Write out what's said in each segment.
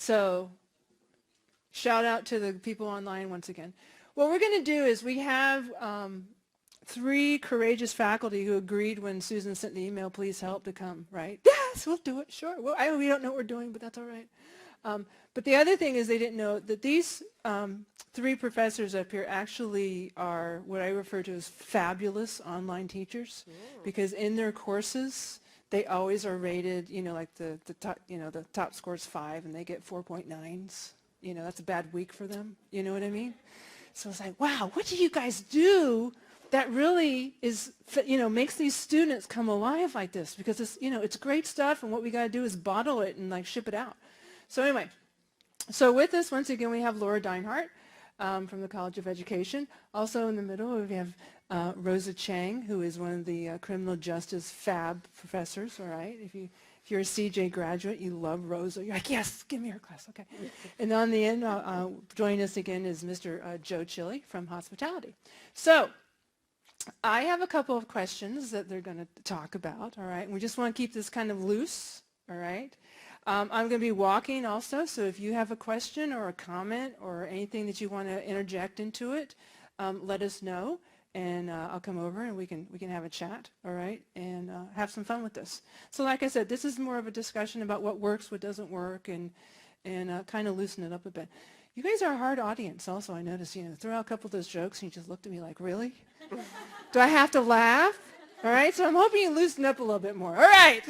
So shout out to the people online once again. What we're going to do is we have 3 courageous faculty who agreed when Susan sent the email, please help, to come, right? Yes, we'll do it, sure. Well, we don't know what we're doing, but that's all right. But the other thing is they didn't know that these 3 professors up here actually are what I refer to as fabulous online teachers, because in their courses, they always are rated, like the top, the top score's 5 and they get 4.9s. That's a bad week for them. You know what I mean? So it's like, wow, what do you guys do that really is, makes these students come alive like this? Because it's great stuff, and what we got to do is bottle it and like ship it out. So anyway, so with us, once again, we have Laura Deinhardt from the College of Education. Also in the middle, we have Rosa Chang, who is one of the criminal justice fab professors, all right? If you're a CJ graduate, you love Rosa. You're like, yes, give me her class, okay. And on the end, joining us again is Mr. Joe Chili from Hospitality. So I have a couple of questions that they're going to talk about, all right? And we just want to keep this kind of loose, all right? I'm going to be walking also, so if you have a question or a comment or anything that you want to interject into it, let us know, and I'll come over and we can have a chat, all right, and have some fun with this. So like I said, this is more of a discussion about what works, what doesn't work, and kind of loosen it up a bit. You guys are a hard audience also, I noticed, throw out a couple of those jokes and you just looked at me like, really? Do I have to laugh? All right, so I'm hoping you loosen up a little bit more. All right.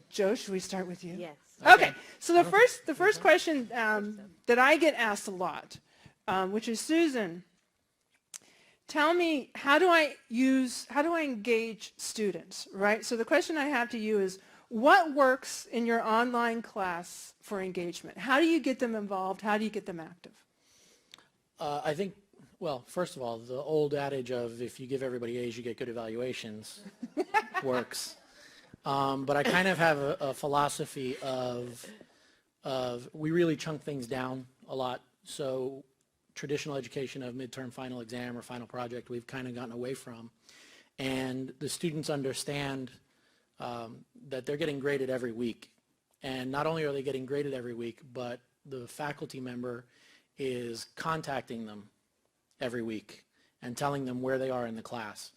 Joe, should we start with you? Yes. Okay. So the first question that I get asked a lot, which is, Susan, tell me, how do I engage students, right? So the question I have to you is, what works in your online class for engagement? How do you get them involved? How do you get them active? I think, well, first of all, the old adage of if you give everybody A's, you get good evaluations works. But I kind of have a philosophy of we really chunk things down a lot. So traditional education of midterm final exam or final project, we've kind of gotten away from. And the students understand that they're getting graded every week. And not only are they getting graded every week, but the faculty member is contacting them every week and telling them where they are in the class.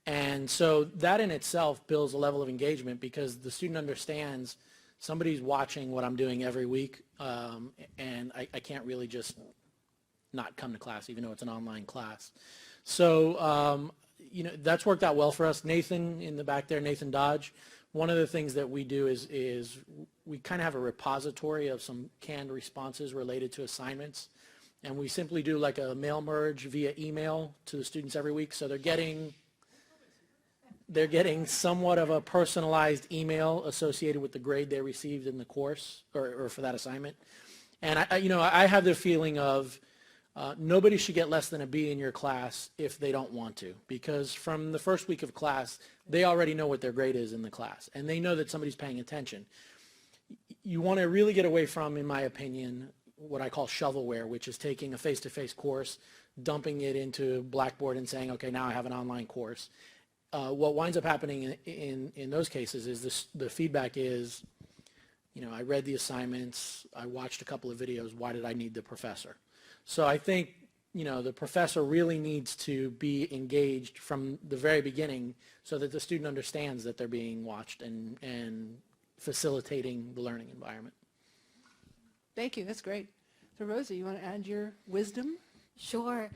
And so that in itself builds a level of engagement because the student understands somebody's watching what I'm doing every week, and I can't really just not come to class even though it's an online class. So that's worked out well for us. Nathan in the back there, Nathan Dodge, one of the things that we do is we kind of have a repository of some canned responses related to assignments, and we simply do like a mail merge via email to the students every week, so they're getting somewhat of a personalized email associated with the grade they received in the course or for that assignment. And I have the feeling of nobody should get less than a B in your class if they don't want to, because from the first week of class, they already know what their grade is in the class, and they know that somebody's paying attention. You want to really get away from, in my opinion, what I call shovelware, which is taking a face-to-face course, dumping it into Blackboard and saying, okay, now I have an online course. What winds up happening in those cases is the feedback is, I read the assignments, I watched a couple of videos, why did I need the professor? So I think, the professor really needs to be engaged from the very beginning so that the student understands that they're being watched and facilitating the learning environment. Thank you. That's great. So Rosa, you want to add your wisdom? Sure.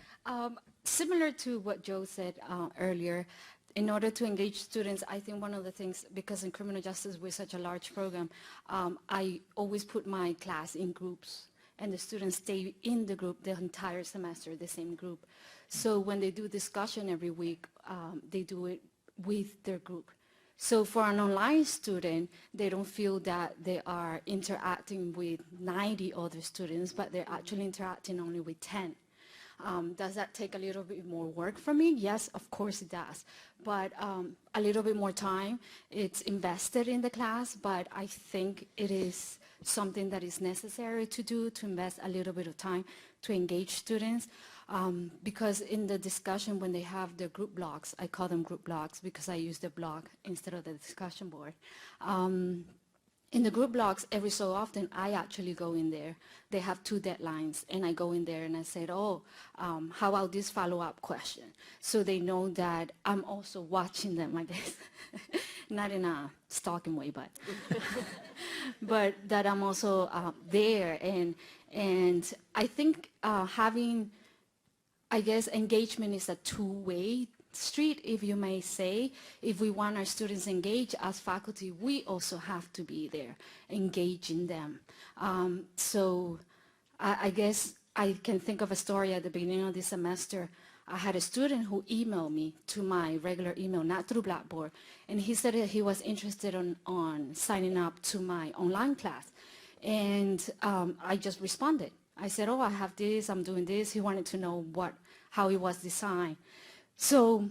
Similar to what Joe said earlier, in order to engage students, I think one of the things, because in criminal justice we're such a large program, I always put my class in groups, and the students stay in the group the entire semester, the same group. So when they do discussion every week, they do it with their group. So for an online student, they don't feel that they are interacting with 90 other students, but they're actually interacting only with 10. Does that take a little bit more work for me? Yes, of course it does. But a little bit more time, it's invested in the class, but I think it is something that is necessary to do, to invest a little bit of time to engage students. Because in the discussion, when they have the group blogs, I call them group blogs because I use the blog instead of the discussion board. In the group blogs, every so often, I actually go in there. They have 2 deadlines, and I go in there and I said, how about this follow-up question? So they know that I'm also watching them, I guess. Not in a stalking way, but but that I'm also there. And I think having, I guess, engagement is a two-way street, if you may say. If we want our students engaged as faculty, we also have to be there, engaging them. So I guess I can think of a story at the beginning of this semester. I had a student who emailed me to my regular email, not through Blackboard, and he said that he was interested on signing up to my online class. And I just responded. I said, I have this, I'm doing this. He wanted to know how it was designed. So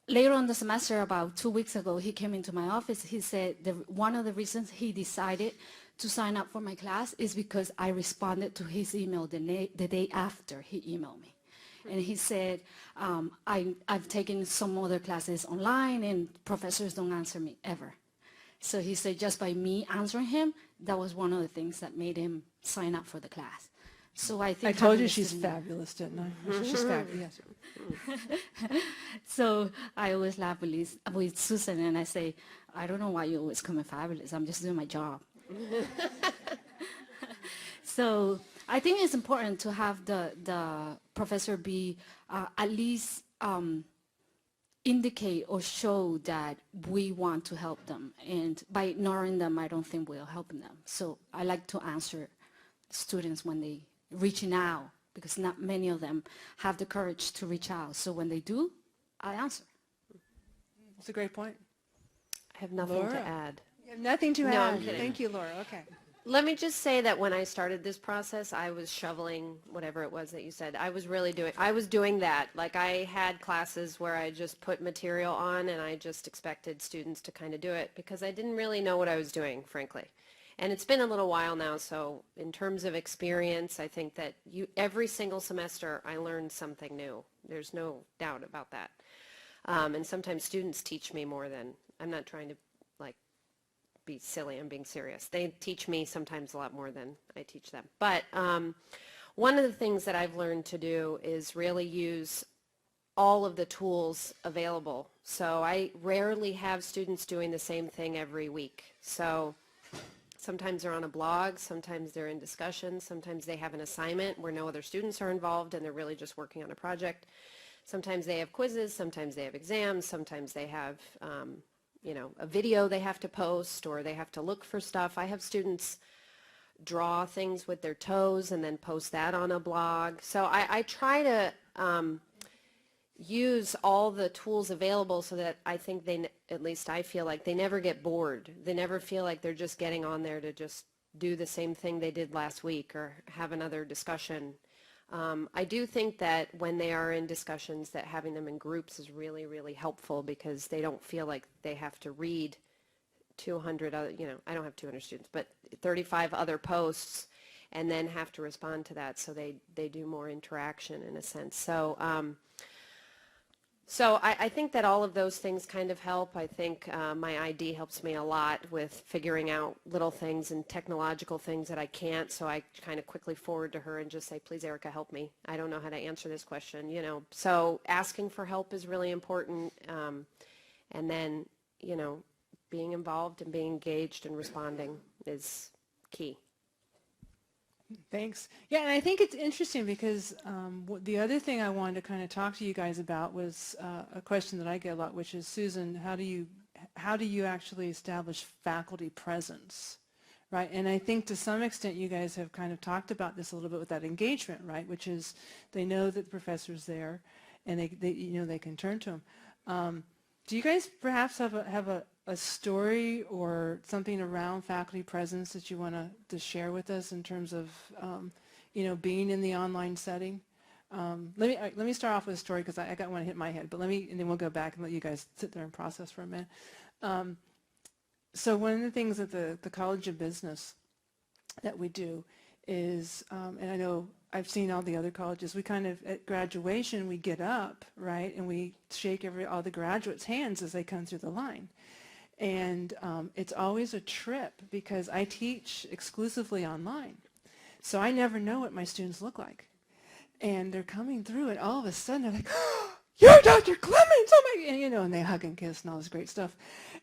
later on the semester, about 2 weeks ago, he came into my office. He said one of the reasons he decided to sign up for my class is because I responded to his email the day after he emailed me. And he said, I've taken some other classes online and professors don't answer me ever. So he said just by me answering him, that was one of the things that made him sign up for the class. So I think I told you she's fabulous, didn't I? She's fabulous. Yes. So I always laugh with Susan and I say, I don't know why you always call me fabulous. I'm just doing my job. So I think it's important to have the professor be at least indicate or show that we want to help them. And by ignoring them, I don't think we're helping them. So I like to answer students when they reaching out, because not many of them have the courage to reach out. So when they do, I answer. That's a great point. I have nothing Laura. to add. You have nothing to No, add. I'm kidding. Thank you, Laura. Okay. Let me just say that when I started this process, I was shoveling whatever it was that you said. I was doing that. Like, I had classes where I just put material on and I just expected students to kind of do it because I didn't really know what I was doing, frankly. And it's been a little while now, so in terms of experience, I think that every single semester I learned something new. There's no doubt about that. And sometimes students teach me more than, I'm not trying to be silly, I'm being serious. They teach me sometimes a lot more than I teach them. But one of the things that I've learned to do is really use all of the tools available. So I rarely have students doing the same thing every week. So sometimes they're on a blog, sometimes they're in discussions, sometimes they have an assignment where no other students are involved and they're really just working on a project. Sometimes they have quizzes, sometimes they have exams, sometimes they have a video they have to post or they have to look for stuff. I have students draw things with their toes and then post that on a blog. So I try to use all the tools available so that I think at least I feel like they never get bored. They never feel like they're just getting on there to just do the same thing they did last week or have another discussion. I do think that when they are in discussions that having them in groups is really, really helpful because they don't feel like they have to read 200 other, I don't have 200 students, but 35 other posts and then have to respond to that, so they do more interaction in a sense. So I think that all of those things kind of help. I think my ID helps me a lot with figuring out little things and technological things that I can't, so I kind of quickly forward to her and just say, please, Erica, help me. I don't know how to answer this question, So asking for help is really important, and then, being involved and being engaged and responding is key. Thanks. Yeah, and I think it's interesting because the other thing I wanted to kind of talk to you guys about was a question that I get a lot, which is, Susan, how do you actually establish faculty presence, right? And I think to some extent you guys have kind of talked about this a little bit with that engagement, right? Which is they know that the professor's there, and they can turn to him. Do you guys perhaps have a story or something around faculty presence that you want to share with us in terms of being in the online setting? Let me start off with a story because I got one hit my head, but and then we'll go back and let you guys sit there and process for a minute. So one of the things at the College of Business that we do is, and I know I've seen all the other colleges, we kind of, at graduation, we get up, right, and we shake all the graduates' hands as they come through the line. And it's always a trip because I teach exclusively online. So I never know what my students look like. And they're coming through and all of a sudden they're like, oh, you're Dr. Clemens, oh my, and, you know, and they hug and kiss and all this great stuff.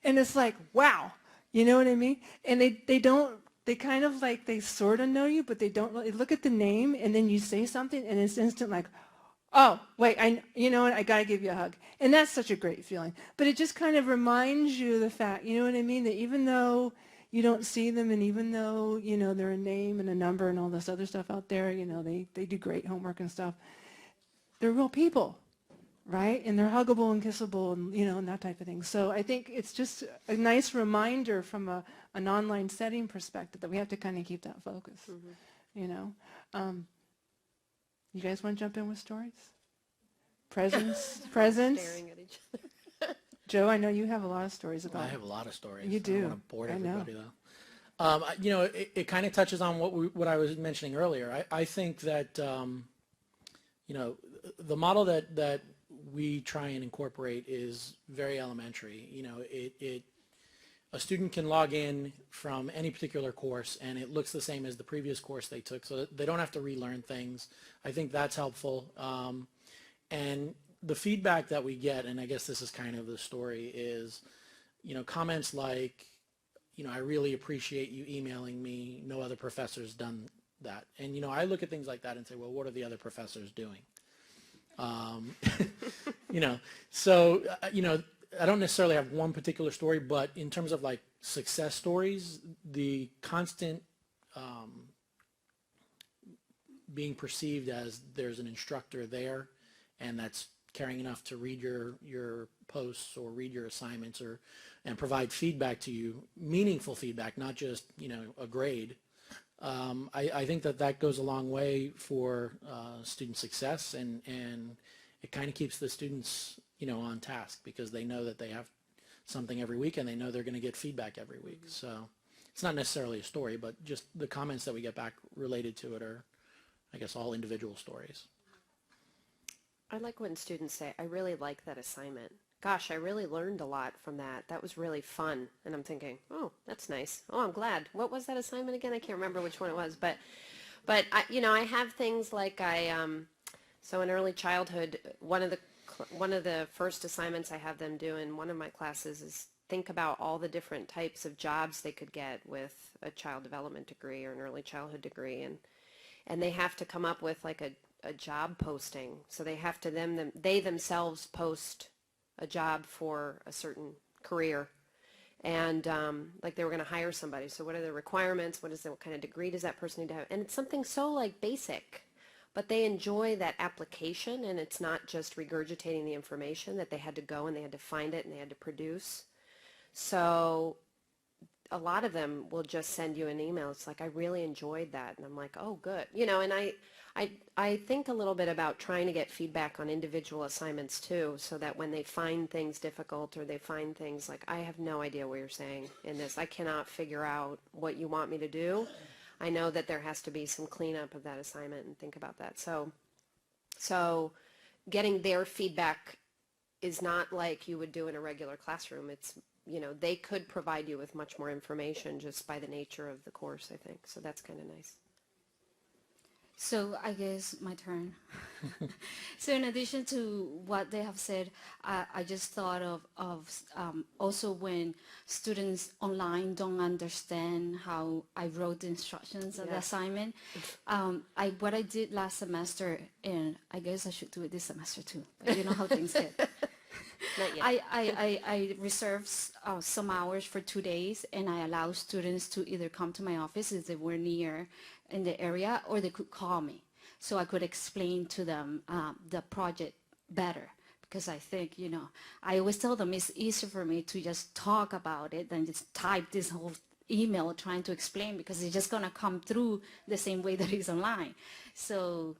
And it's like, wow, you know what I mean? And they don't, they kind of like, they sort of know you, but they don't really look at the name and then you say something and it's instant like, oh, wait, you know what, I got to give you a hug. And that's such a great feeling. But it just kind of reminds you of the fact, you know what I mean, that even though you don't see them and even though, you know, they're a name and a number and all this other stuff out there, you know, they do great homework and stuff, they're real people, right? And they're huggable and kissable and, you know, and that type of thing. So I think it's just a nice reminder from an online setting perspective that we have to kind of keep that focus, you know. You guys want to jump in with stories? Presents? Staring at each other. Joe, I know you have a lot of stories I about have a lot of stories. You I do. don't want to bore I know. everybody though. You know, it kind of touches on what I was mentioning earlier. I think that you know, the model that we try and incorporate is very elementary. You know, a student can log in from any particular course and it looks the same as the previous course they took, so that they don't have to relearn things. I think that's helpful. And the feedback that we get, and I guess this is kind of the story, is, you know, comments like, you know, I really appreciate you emailing me. No other professor's done that. And, you know, I look at things like that and say, well, what are the other professors doing? You know, so, you know, I don't necessarily have one particular story, but in terms of like success stories, the constant being perceived as there's an instructor there and that's caring enough to read your posts or read your assignments and provide feedback to you, meaningful feedback, not just, you know, a grade. I think that goes a long way for student success, and it kind of keeps the students, you know, on task because they know that they have something every week and they know they're going to get feedback every week. So it's not necessarily a story, but just the comments that we get back related to it are, I guess, all individual stories. I like when students say, I really like that assignment. Gosh, I really learned a lot from that. That was really fun. And I'm thinking, oh, that's nice. Oh, I'm glad. What was that assignment again? I can't remember which one it was. But I, you know, I have things like so in early childhood, one of the first assignments I have them do in one of my classes is think about all the different types of jobs they could get with a child development degree or an early childhood degree. And they have to come up with like a job posting. So they have to they themselves post a job for a certain career, and like they were going to hire somebody. So what are the requirements? What kind of degree does that person need to have? And it's something so like basic, but they enjoy that application, and it's not just regurgitating the information that they had to go and they had to find it and they had to produce. So a lot of them will just send you an email. It's like, I really enjoyed that. And I'm like, oh, good. You know, and I think a little bit about trying to get feedback on individual assignments too, so that when they find things difficult or they find things like, I have no idea what you're saying in this. I cannot figure out what you want me to do. I know that there has to be some cleanup of that assignment and think about that. So getting their feedback is not like you would do in a regular classroom. It's, you know, they could provide you with much more information just by the nature of the course, I think. So that's kind of nice. So I guess my turn. So in addition to what they have said, I just thought of also when students online don't understand how I wrote the instructions of the assignment. What I did last semester, and I guess I should do it this semester too, but you know how things get. Not yet. I reserved some hours for 2 days, and I allowed students to either come to my office if they were near in the area, or they could call me so I could explain to them the project better. Because I think, you know, I always tell them it's easier for me to just talk about it than just type this whole email trying to explain, because it's just going to come through the same way that it's online. So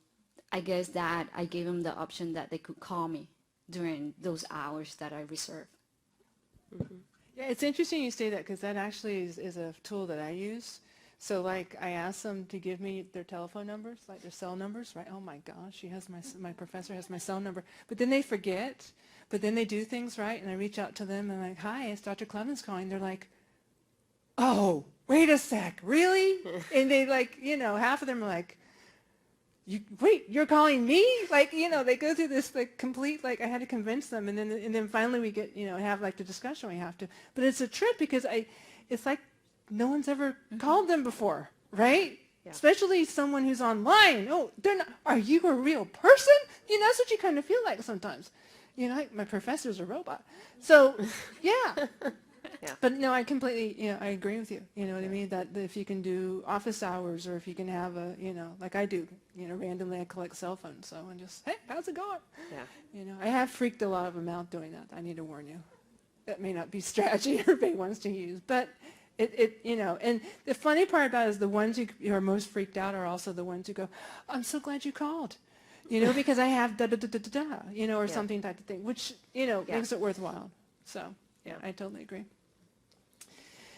I guess that I gave them the option that they could call me during those hours that I reserve. Mm-hmm. Yeah, it's interesting you say that, because that actually is a tool that I use. So like I ask them to give me their telephone numbers, like their cell numbers, right? Oh my gosh, my professor has my cell number. But then they forget. but then they do things right, and I reach out to them and I'm like, hi, it's Dr. Clemens calling. They're like, oh, wait a sec, really? And they like, half of them are like, you're calling me? Like, they go through this like complete, like I had to convince them. And then finally we get, have like the discussion we have to. But it's a trip because it's like no one's ever called them before, right? Yeah. Especially someone who's online. Oh, they're not, are you a real person? That's what you kind of feel like sometimes. Like my professor's a robot. So, yeah. Yeah. But no, I completely, I agree with you. You know what I mean? That if you can do office hours, or if you can have a, like I do, randomly I collect cell phones. So and just, hey, how's it going? Yeah. I have freaked a lot of them out doing that. I need to warn you. That may not be strategy everybody wants to use, but and the funny part about it is the ones who are most freaked out are also the ones who go, I'm so glad you called. Because I have da-da-da-da-da, or Yeah. something type of thing, which, makes it worthwhile. So, yeah, I totally agree.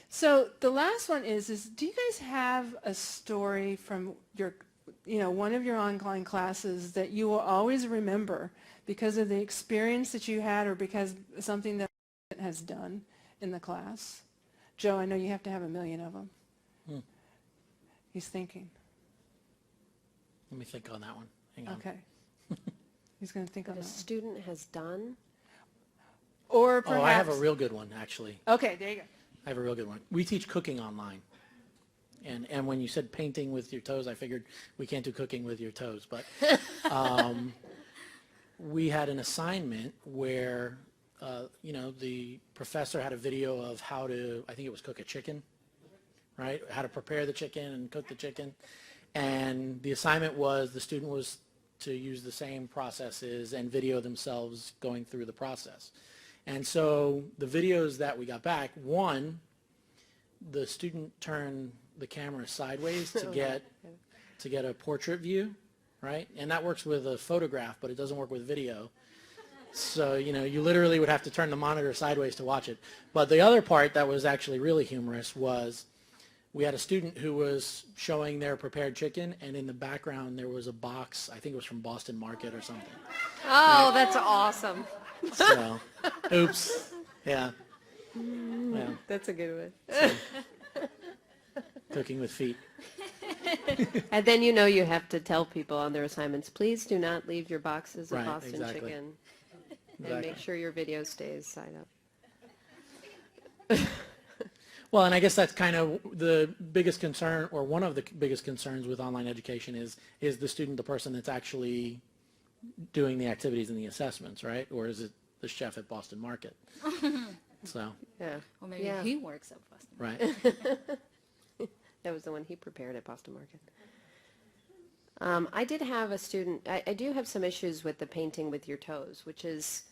So the last one is do you guys have a story from your, one of your online classes that you will always remember because of the experience that you had or because something that has done in the class? Joe, I know you have to have a million of them. He's thinking. Let me think on that one. Hang on. Okay. He's going to think on That a that one. student has done? Or perhaps. Oh, I have a real good one, actually. Okay, there you go. I have a real good one. We teach cooking online. And when you said painting with your toes, I figured we can't do cooking with your toes. But we had an assignment where, the professor had a video of how to, I think it was cook a chicken, right? How to prepare the chicken and cook the chicken. And the assignment was the student was to use the same processes and video themselves going through the process. And so the videos that we got back, one, the student turned the camera sideways to get a portrait view, right? And that works with a photograph, but it doesn't work with video. So, you literally would have to turn the monitor sideways to watch it. But the other part that was actually really humorous was we had a student who was showing their prepared chicken, and in the background there was a box, I think it was from Boston Market or something. Oh, that's awesome. So, oops. Yeah. Yeah. That's a good one. Cooking with feet. And then you have to tell people on their assignments, please do not leave your boxes of Right, Boston exactly. chicken. And Exactly. make sure your video stays side up. Well, and I guess that's kind of the biggest concern, or one of the biggest concerns with online education is the student, the person that's actually doing the activities and the assessments, right? Or is it the chef at Boston Market? So, Yeah. Or maybe Yeah. he works at Boston. right. That was the one he prepared at Boston Market. I did have a student, I do have some issues with the painting with your toes, which is,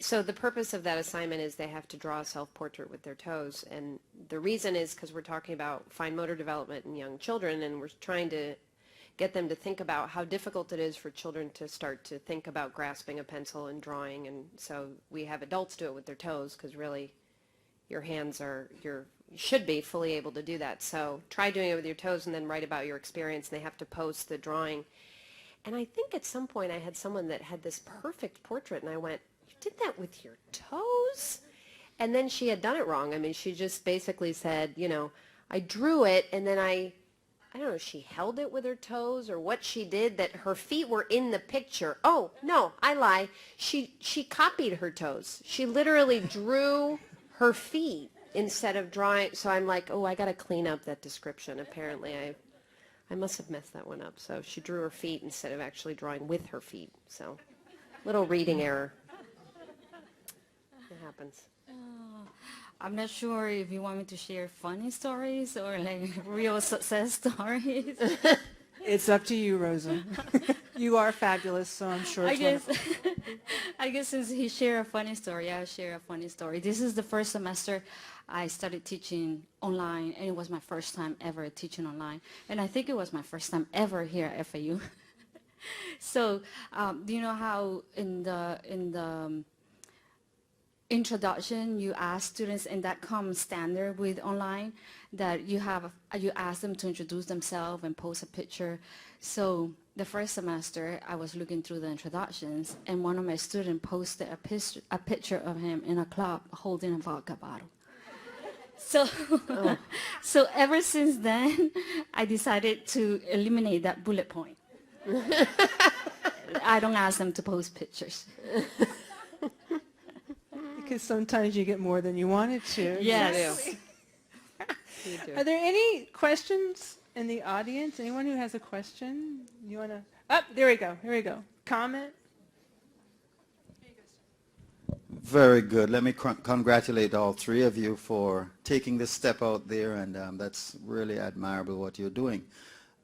so the purpose of that assignment is they have to draw a self-portrait with their toes. And the reason is because we're talking about fine motor development in young children, and we're trying to get them to think about how difficult it is for children to start to think about grasping a pencil and drawing. And so we have adults do it with their toes because really your hands are, you should be fully able to do that. So try doing it with your toes and then write about your experience, and they have to post the drawing. And I think at some point I had someone that had this perfect portrait, and I went, you did that with your toes? And then she had done it wrong. I mean, she just basically said, I drew it, and then I don't know, she held it with her toes or what she did, that her feet were in the picture. Oh, no, I lie. She copied her toes. She literally drew her feet instead of drawing. So I'm like, oh, I got to clean up that description. Apparently I must have messed that one up. So she drew her feet instead of actually drawing with her feet. So little reading error. It happens. I'm not sure if you want me to share funny stories or like real success stories. It's up to you, Rosa. You are fabulous, so I'm sure I it's guess, wonderful. I guess since he shared a funny story, I'll share a funny story. This is the first semester I started teaching online, and it was my first time ever teaching online. And I think it was my first time ever here at FAU. So, do you know how in the introduction, you ask students, and that comes standard with online, that you ask them to introduce themselves and post a picture. So the first semester, I was looking through the introductions, and one of my students posted a picture of him in a club holding a vodka bottle. So, so ever since then, I decided to eliminate that bullet point. I don't ask them to post pictures. Because sometimes you get more than you wanted to. Yes. You do. Are there any questions in the audience? Anyone who has a question? You want to? Oh, there we go. Here we go. Comment? Very good. Let me congratulate all three of you for taking this step out there, and that's really admirable what you're doing.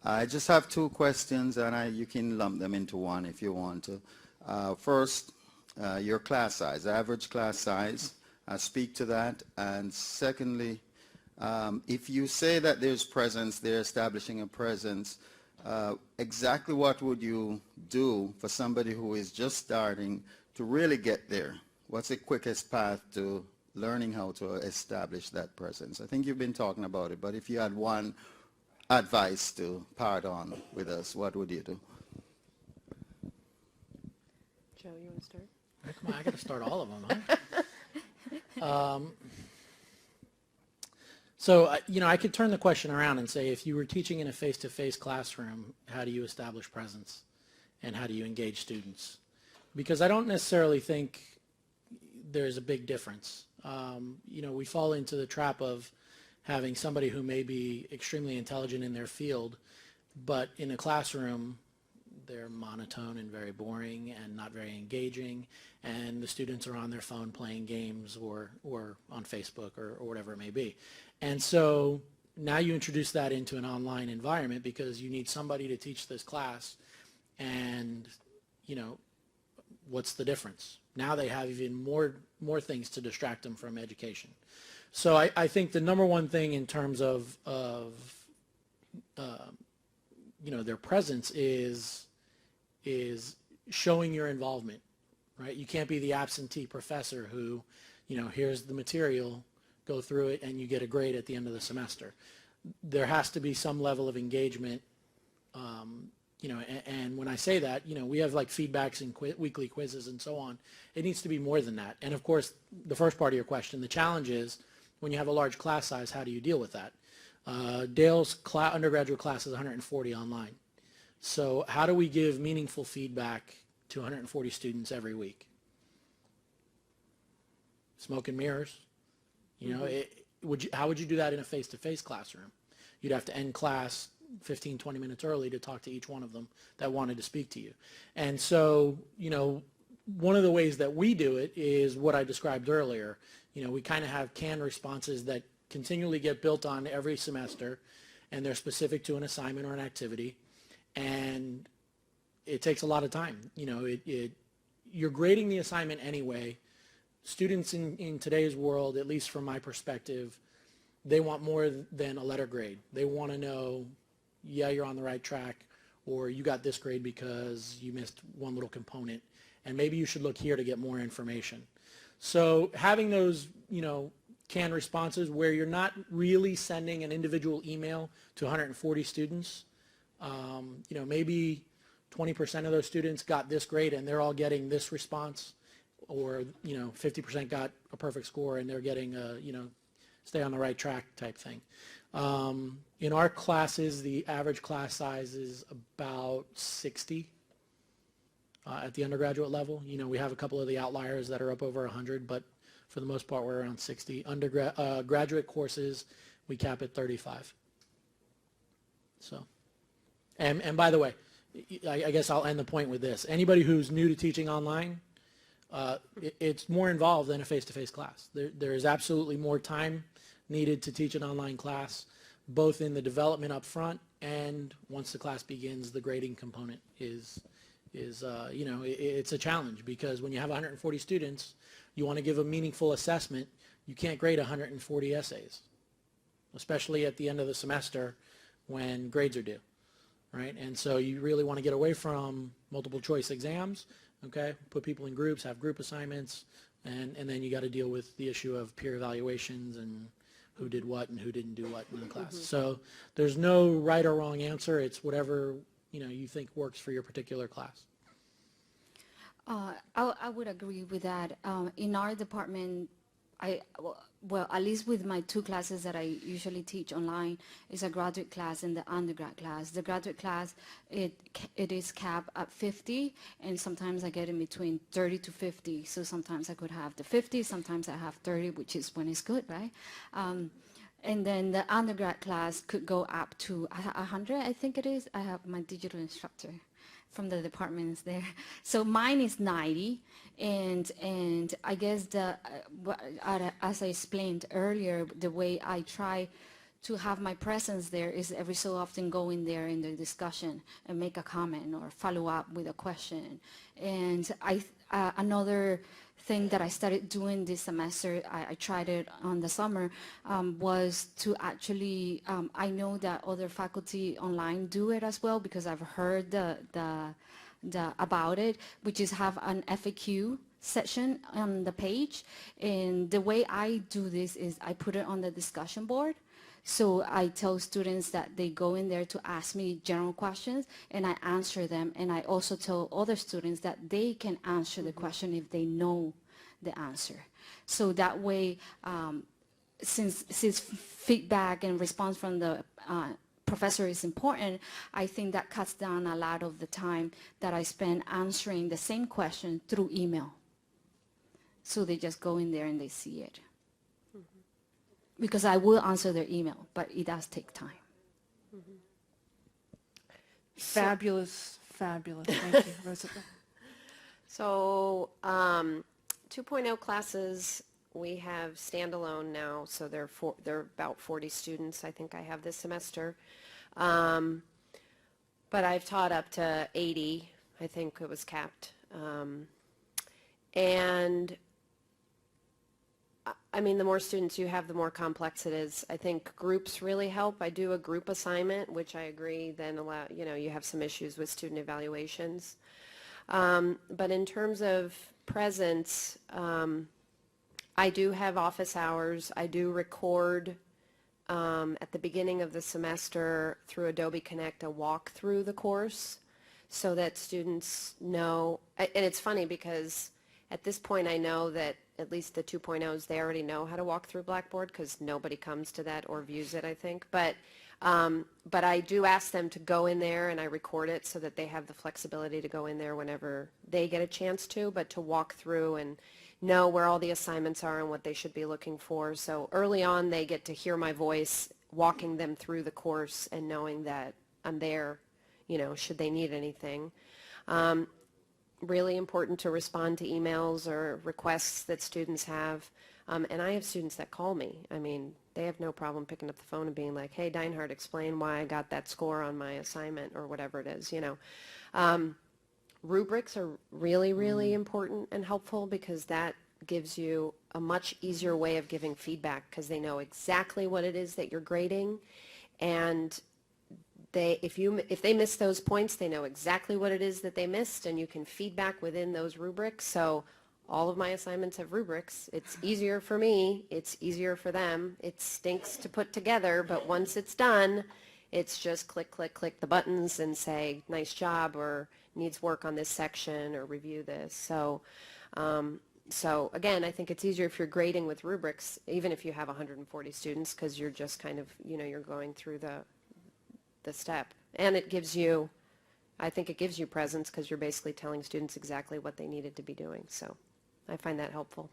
I just have two questions, and you can lump them into one if you want to. First, your class size, average class size. Speak to that. And secondly, if you say that there's presence, they're establishing a presence, exactly what would you do for somebody who is just starting to really get there? What's the quickest path to learning how to establish that presence? I think you've been talking about it, but if you had one advice to part on with us, what would you do? Joe, you want to start? Come on, I got to start all of them, huh? So, I could turn the question around and say, if you were teaching in a face-to-face classroom, how do you establish presence? And how do you engage students? Because I don't necessarily think there's a big difference. We fall into the trap of having somebody who may be extremely intelligent in their field, but in a classroom, they're monotone and very boring and not very engaging, and the students are on their phone playing games or on Facebook or whatever it may be. And so now you introduce that into an online environment because you need somebody to teach this class, and what's the difference? Now they have even more things to distract them from education. So I think the number one thing in terms of their presence is showing your involvement, right? You can't be the absentee professor who, here's the material, go through it, and you get a grade at the end of the semester. There has to be some level of engagement, and when I say that, we have like feedbacks and weekly quizzes and so on. It needs to be more than that. And of course, the first part of your question, the challenge is when you have a large class size, how do you deal with that? Dale's undergraduate class is 140 online. So how do we give meaningful feedback to 140 students every week? Smoke and mirrors. How would you do that in a face-to-face classroom? You'd have to end class 15, 20 minutes early to talk to each one of them that wanted to speak to you. And so, one of the ways that we do it is what I described earlier. We kind of have canned responses that continually get built on every semester, and they're specific to an assignment or an activity. And it takes a lot of time. You're grading the assignment anyway. Students in today's world, at least from my perspective, they want more than a letter grade. They want to know, yeah, you're on the right track, or you got this grade because you missed one little component, and maybe you should look here to get more information. So having those, canned responses where you're not really sending an individual email to 140 students, maybe 20% of those students got this grade and they're all getting this response, or 50% got a perfect score and they're getting a stay on the right track type thing. In our classes, the average class size is about 60 at the undergraduate level. We have a couple of the outliers that are up over 100, but for the most part, we're around 60. Graduate courses, we cap at 35. So, and by the way, I guess I'll end the point with this. Anybody who's new to teaching online, it's more involved than a face-to-face class. There is absolutely more time needed to teach an online class, both in the development up front and once the class begins, the grading component is it's a challenge, because when you have 140 students, you want to give a meaningful assessment. You can't grade 140 essays, especially at the end of the semester when grades are due, right? And so you really want to get away from multiple choice exams, okay? Put people in groups, have group assignments, And then you got to deal with the issue of peer evaluations and who did what and who didn't do what in the class. So there's no right or wrong answer. It's whatever, you think works for your particular class. I would agree with that. In our department, well, at least with my two classes that I usually teach online, is a graduate class and the undergrad class. The graduate class, it is capped at 50, and sometimes I get in between 30 to 50. So sometimes I could have the 50, sometimes I have 30, which is when it's good, right? And then the undergrad class could go up to 100, I think it is. I have my digital instructor from the department is there. So mine is 90, and I guess as I explained earlier, the way I try to have my presence there is every so often go in there in the discussion and make a comment or follow up with a question. And another thing that I started doing this semester, I tried it on the summer, was to actually, I know that other faculty online do it as well because I've heard about it, which is have an FAQ section on the page. And the way I do this is I put it on the discussion board. So I tell students that they go in there to ask me general questions and I answer them. And I also tell other students that they can answer the question if they know the answer. So that way, since feedback and response from the professor is important, I think that cuts down a lot of the time that I spend answering the same question through email. So they just go in there and they see it. Because I will answer their email, but it does take time. Fabulous. Thank you, Roosevelt. So 2.0 classes, we have standalone now, so they're about 40 students, I think I have this semester. But I've taught up to 80, I think it was capped. And I mean, the more students you have, the more complex it is. I think groups really help. I do a group assignment, which I agree then you have some issues with student evaluations. But in terms of presence, I do have office hours. I do record at the beginning of the semester through Adobe Connect a walk through the course so that students know. And it's funny because at this point I know that at least the 2.0s, they already know how to walk through Blackboard because nobody comes to that or views it, I think. But I do ask them to go in there and I record it so that they have the flexibility to go in there whenever they get a chance to, but to walk through and know where all the assignments are and what they should be looking for. So early on, they get to hear my voice walking them through the course and knowing that I'm there, should they need anything. Really important to respond to emails or requests that students have. And I have students that call me. I mean, they have no problem picking up the phone and being like, hey, Deinhardt, explain why I got that score on my assignment or whatever it is, Rubrics are really, really important and helpful because that gives you a much easier way of giving feedback because they know exactly what it is that you're grading. And if they miss those points, they know exactly what it is that they missed, and you can feedback within those rubrics. So all of my assignments have rubrics. It's easier for me. It's easier for them. It stinks to put together, but once it's done, it's just click, click, click the buttons and say, nice job, or needs work on this section, or review this. So again, I think it's easier if you're grading with rubrics, even if you have 140 students, because you're just kind of, you're going through the step. And I think it gives you presence because you're basically telling students exactly what they needed to be doing. So I find that helpful.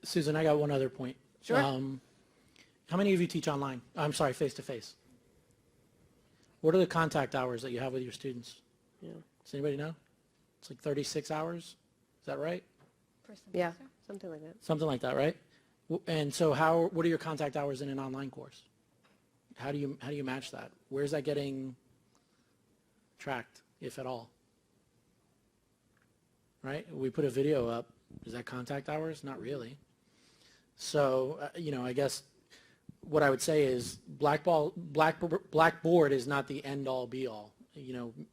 Susan, I got one other point. Sure. How many of you teach online? I'm sorry, face-to-face. What are the contact hours that you have with your students? Yeah. Does anybody know? It's like 36 hours. Is that right? Yeah, something like that. Something like that, right? And so what are your contact hours in an online course? How do you match that? Where's that getting tracked, if at all? Right? We put a video up. Is that contact hours? Not really. So, I guess what I would say is Blackboard is not the end-all, be-all.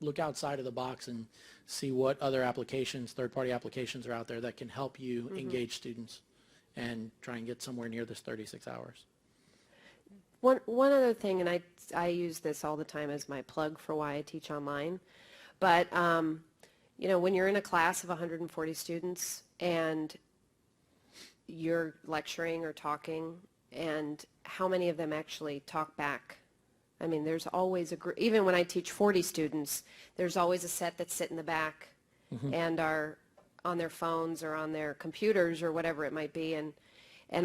look outside of the box and see what other applications, third-party applications are out there that can help you engage students and try and get somewhere near this 36 hours. One other thing, and I use this all the time as my plug for why I teach online, but when you're in a class of 140 students and you're lecturing or talking, and how many of them actually talk back? I mean, there's always even when I teach 40 students, there's always a set that sit in the back and are on their phones or on their computers or whatever it might be, and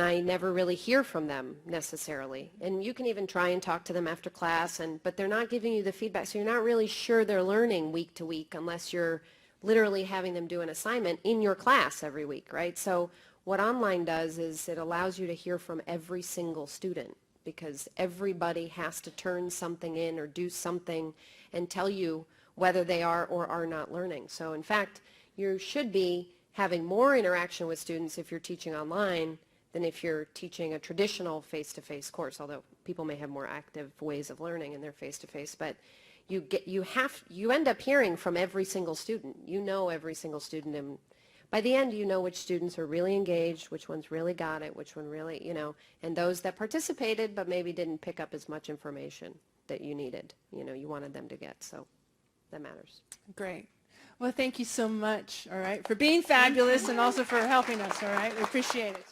I never really hear from them necessarily. And you can even try and talk to them after class, but they're not giving you the feedback, so you're not really sure they're learning week to week unless you're literally having them do an assignment in your class every week, right? So what online does is it allows you to hear from every single student, because everybody has to turn something in or do something and tell you whether they are or are not learning. So in fact, you should be having more interaction with students if you're teaching online than if you're teaching a traditional face-to-face course, although people may have more active ways of learning in their face-to-face. But you end up hearing from every single student. You know every single student, and by the end you know which students are really engaged, which ones really got it, which one really, and those that participated but maybe didn't pick up as much information that you needed, you wanted them to get. So that matters. Great. Well, thank you so much, all right, for being fabulous and also for helping us, all right? We appreciate it.